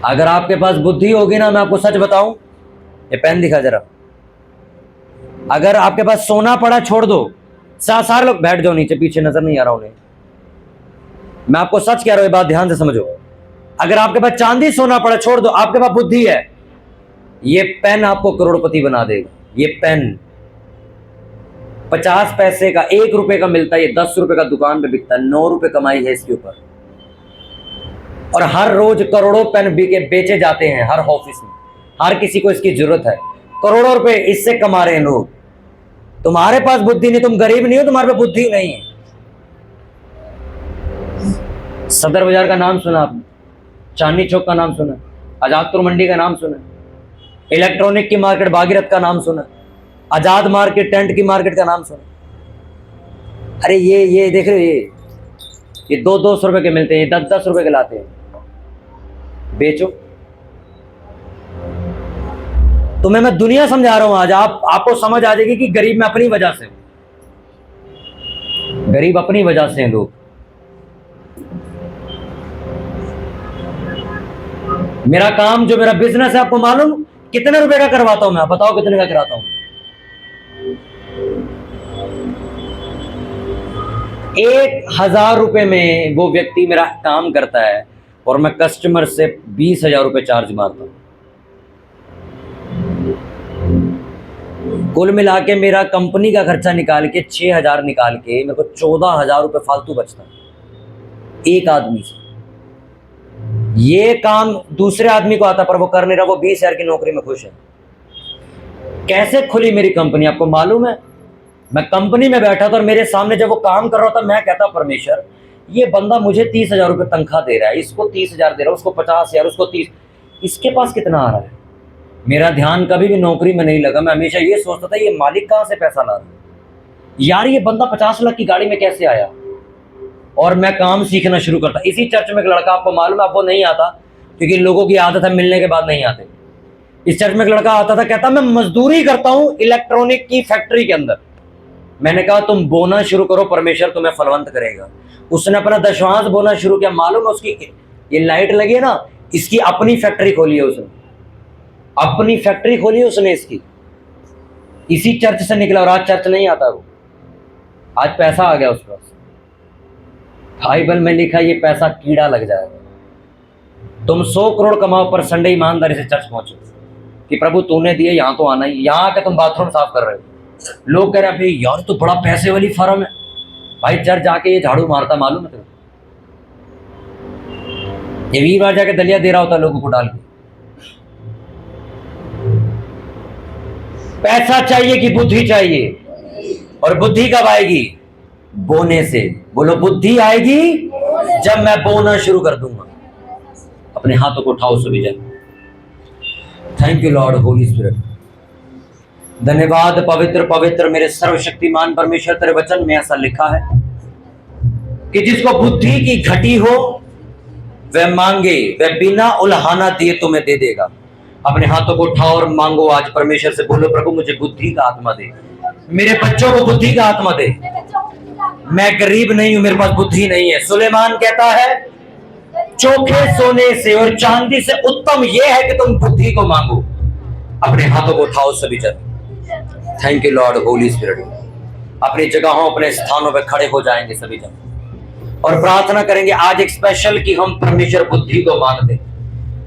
अगर आपके पास बुद्धि होगी ना, मैं आपको सच बताऊं, ये पेन दिखा जरा, अगर आपके पास सोना पड़ा छोड़ दो, सारे लोग बैठ जाओ नीचे, पीछे नजर नहीं आ रहा उन्हें, मैं आपको सच कह रहा हूं, ये बात ध्यान से समझो। अगर आपके पास चांदी सोना पड़ा छोड़ दो, आपके पास बुद्धि है, ये पेन आपको करोड़पति बना देगा। ये पेन 50 पैसे का, 1 रुपए का मिलता है, ये 10 रुपए का दुकान पे बिकता है, 9 रुपए कमाई है इसके ऊपर। और हर रोज करोड़ों पेन बेचे जाते हैं हर ऑफिस में, हर किसी को इसकी जरूरत है, करोड़ों रुपए इससे कमा रहे हैं लोग। तुम्हारे पास बुद्धि नहीं, तुम गरीब नहीं हो, तुम्हारे पास बुद्धि नहीं है। सदर बाजार का नाम सुना आपने? चांदनी चौक का नाम सुना? आजादपुर मंडी का नाम सुना? इलेक्ट्रॉनिक की मार्केट भागीरथ का नाम सुना? आजाद मार्केट, टेंट की मार्केट का नाम सुना? अरे ये देख रहे हो, ये 200 रुपए के मिलते हैं, 10 रुपए के लाते हैं, बेचो। तुम्हें मैं दुनिया समझा रहा हूं आज, आपको समझ आ जाएगी कि गरीब में अपनी वजह से, गरीब अपनी वजह से हैं लोग। मेरा काम जो मेरा बिजनेस है, आपको मालूम कितने रुपए का करवाता हूं मैं? आप बताओ कितने का कराता हूं? 1000 रुपए में वो व्यक्ति मेरा काम करता है और मैं कस्टमर से 20,000 रुपए चार्ज मारता हूं। कुल मिला के मेरा कंपनी का खर्चा निकाल के 6,000 निकाल के मेरे को 14,000 रुपए फालतू बचता है एक आदमी से। ये काम दूसरे आदमी को आता पर वो कर नहीं रहा, वो 20,000 की नौकरी में खुश है। कैसे खुली मेरी कंपनी आपको मालूम है? मैं कंपनी में बैठा था और मेरे सामने जब वो काम कर रहा था, मैं कहता परमेश्वर, ये बंदा मुझे 30,000 रुपये तनख्वाह दे रहा है, इसको 30,000 दे रहा है, उसको 50,000, उसको 30, इसके पास कितना आ रहा है? मेरा ध्यान कभी भी नौकरी में नहीं लगा। मैं हमेशा ये सोचता था ये मालिक कहाँ से पैसा ला रहा है यार, ये बंदा 50 लाख की गाड़ी में कैसे आया? और मैं काम सीखना शुरू करता। इसी चर्च में एक लड़का, आपको मालूम है, आपको नहीं आता क्योंकि लोगों की आदत है मिलने के बाद नहीं आते। इस चर्च में एक लड़का आता था, कहता मैं मजदूरी करता हूँ इलेक्ट्रॉनिक की फैक्ट्री के अंदर। मैंने कहा तुम बोना शुरू करो, परमेश्वर तुम्हें फलवंत करेगा। उसने अपना दशवांश बोना शुरू किया। मालूम है उसकी ये लाइट लगी है ना, इसकी अपनी फैक्ट्री खोली है उसने, अपनी फैक्ट्री खोली है उसने इसकी। इसी चर्च से निकला और आज चर्च नहीं आता वो, आज पैसा आ गया उसके पास। बाइबल में लिखा ये पैसा कीड़ा लग जाएगा। तुम 100 करोड़ कमाओ पर संडे ईमानदारी से चर्च पहुंचो कि प्रभु तूने दिए, यहां तो आना ही। यहां आकर तुम बाथरूम साफ कर रहे हो, लोग कह रहे हैं भाई यार तो बड़ा पैसे वाली फर्म है। भाई चर्च जाके ये झाड़ू मारता, मालूम है तुम्हें? ये 20 बार जाके दलिया दे रहा होता लोगों को डाल के। पैसा चाहिए कि बुद्धि चाहिए? और बुद्धि कब आएगी? बोने से। बोलो बुद्धि आएगी जब मैं बोना शुरू कर दूंगा। अपने हाथों को उठाओ सभी जन। Thank you Lord Holi spirit. धन्यवाद पवित्र पवित्र मेरे सर्वशक्तिमान परमेश्वर, तेरे वचन में ऐसा लिखा है कि जिसको बुद्धि की घटी हो वह मांगे, वह बिना उल्हाना दिए तुम्हें दे देगा। अपने हाथों को उठाओ और मांगो आज परमेश्वर से। बोलो प्रभु मुझे बुद्धि का आत्मा दे, मेरे बच्चों को बुद्धि का आत्मा दे। मैं गरीब नहीं हूं, मेरे पास बुद्धि नहीं है। सुलेमान कहता है चोखे सोने से और चांदी से उत्तम यह है कि तुम बुद्धि को मांगो। अपने हाथों को उठाओ सभी जन। Thank you Lord Holi spirit. अपनी जगहों अपने स्थानों पर खड़े हो जाएंगे सभी जन और प्रार्थना करेंगे आज एक स्पेशल कि हम परमेश्वर बुद्धि को मांगते,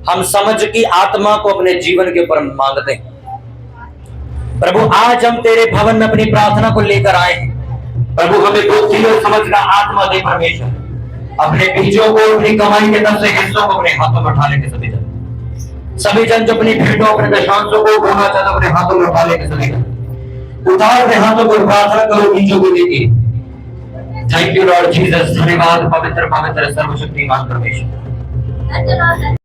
हम समझ की आत्मा को अपने जीवन के ऊपर मांगते हैं। प्रभु आज हम तेरे भवन में अपनी प्रार्थना को लेकर आए हैं। प्रभु हमें बुद्धि और समझ का आत्मा दे परमेश्वर। अपने बीजों को, अपनी कमाई के 10 हिस्सों को अपने हाथों में उठा लेंगे सभी जन जो अपनी भेंटों, अपने दशांशों को उठाना चाहते अपने हाथों में उठा लेंगे सभी जन। उठाओ अपने हाथों को, प्रार्थना करो बीजों को लेके। थैंक यू लॉर्ड जीसस, धन्यवाद पवित्र पवित्र सर्वशक्तिमान परमेश्वर।